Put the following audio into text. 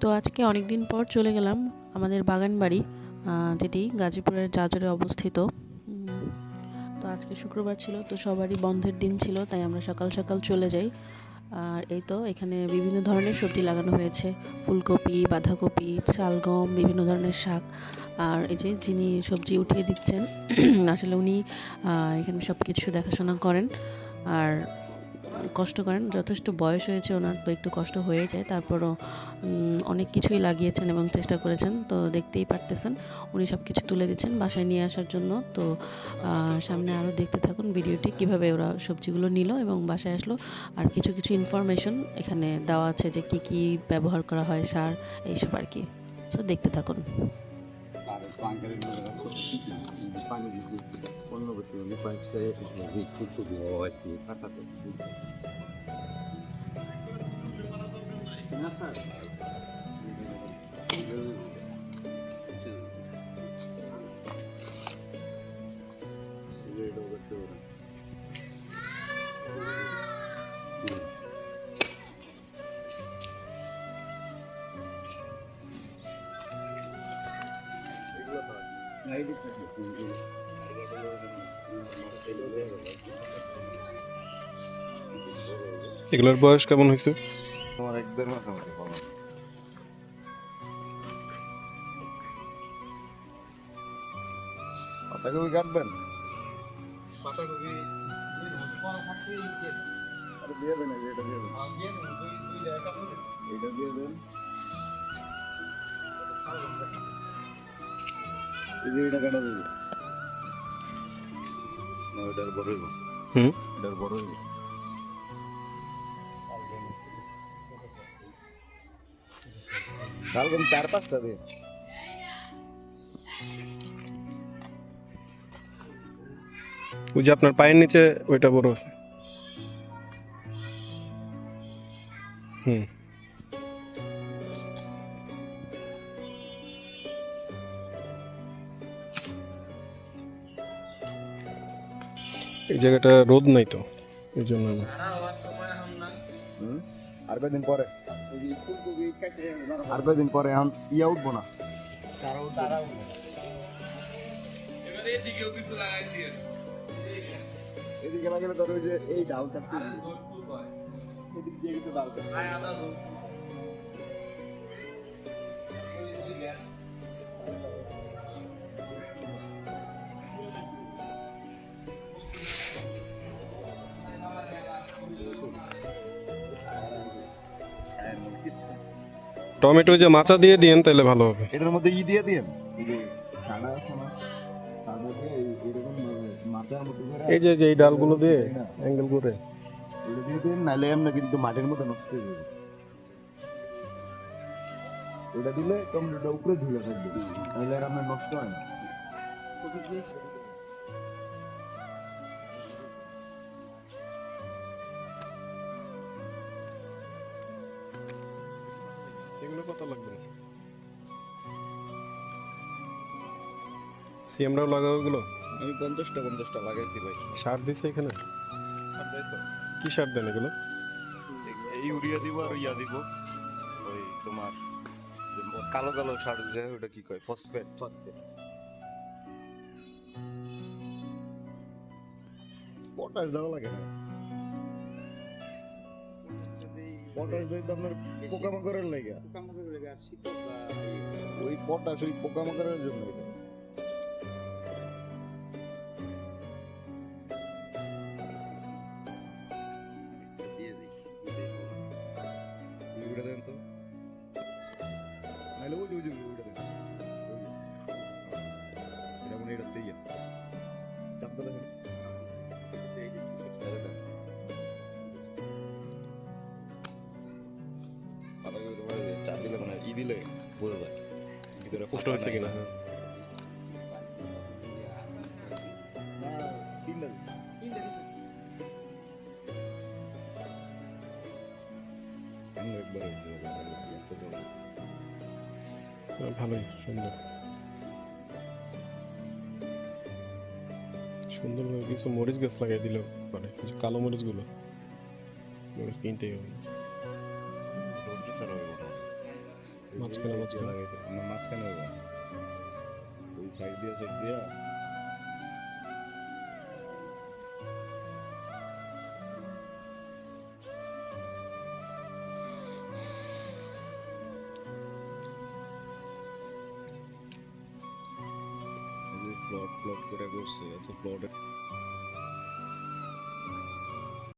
তো আজকে অনেক দিন পর চলে গেলাম আমাদের বাগান বাড়ি, যেটি গাজীপুরের জাজরে অবস্থিত। তো আজকে শুক্রবার ছিল, তো সবারই বন্ধের দিন ছিল, তাই আমরা সকাল সকাল চলে যাই। আর এই তো এখানে বিভিন্ন ধরনের সবজি লাগানো হয়েছে, ফুলকপি, বাঁধাকপি, শালগম, বিভিন্ন ধরনের শাক। আর এই যে যিনি সবজি উঠিয়ে দিচ্ছেন আসলে উনি এখানে সব কিছু দেখাশোনা করেন আর কষ্ট করেন। যথেষ্ট বয়স হয়েছে ওনার, তো একটু কষ্ট হয়ে যায়, তারপরও অনেক কিছুই লাগিয়েছেন এবং চেষ্টা করেছেন। তো দেখতেই পারতেছেন উনি সব কিছু তুলে দিচ্ছেন বাসায় নিয়ে আসার জন্য। তো সামনে আরও দেখতে থাকুন ভিডিওটি, কিভাবে ওরা সবজিগুলো নিল এবং বাসায় আসলো। আর কিছু কিছু ইনফরমেশন এখানে দেওয়া আছে যে কি কি ব্যবহার করা হয়, সার, এইসব আর কি। তো দেখতে থাকুন। পানি দিছি অন্য করতে হলে পাইপ সে ফুটফুট হয়েছে কাটাতে না স্যার এগুলোর বয়স কেমন হয়েছে? তোমার এক দেড় মাস আমাকে বলো পাতাকপি কাটবেন দিয়ে দেন এটা দিয়ে দেন এটা দিয়ে দেন এই যে এটা কাটা দেবে না এটার বড় হইব এটার বড় হইব ডালগম 4-5টা দিন ওই যে আপনার পায়ের নিচে ওইটা বড় আছে। এই জায়গাটা রোদ নাই তো, এই জন্য আর কয়দিন পরে আর কয়দিন পরে এখন ইয়া উঠবো না এদিকে লাগলে তোর ওই যে এই ডাল চাপতে এদিক দিয়ে কিছু ডাল টমেটো যে মাচা দিয়ে দিয়েন তাহলে ভালো হবে। এটার মধ্যে ই দিয়ে দিন এই যে সাদা সোনা সাদা দিয়ে এরকম মাথার মধ্যে করে এই যে এই ডালগুলো দিয়ে অ্যাঙ্গেল করে এটা দিয়ে দিন, নাহলে এমনি কিন্তু মাটির মধ্যে নষ্ট হয়ে যাবে। এটা দিলে টমেটোটা উপরে ধুয়ে থাকবে, নাহলে আর আপনার নষ্ট হয় না। এগুলো কত লাগবে? সিএমরাও লাগাও এগুলো? আমি 50টা লাগাইছি ভাই। সার দিছে এখানে? কি সার দেন এগুলো? ইউরিয়া দিব আর ইয়া দিব ওই তোমার কালো কালো সার যে ওটা কি কয় ফসফেট। পটাশ দেওয়া লাগে না, পটাশ দিয়ে তো আপনার পোকামাকড়ের লাগে, ওই পটাশ ওই পোকামাকড়ের জন্য এটা। দেন তো নাহলে ওই যে ওইটা দেন এটা মনে এটা দিয়ে চাপটা দেখেন চাপ দিলে মানে ই দিলে বোঝা যায় ভিতরে কষ্ট হচ্ছে কিনা। ভালোই সুন্দর সুন্দর কিছু মরিচ গাছ লাগাই দিল, মানে কালো মরিচ গুলো মরিচ কিনতেই হবে। মাঝখানে মাঝখানে লাগাইতে না মাঝখানে হবে না। ওই সাইড দিয়া প্লট করে করছে এত প্লট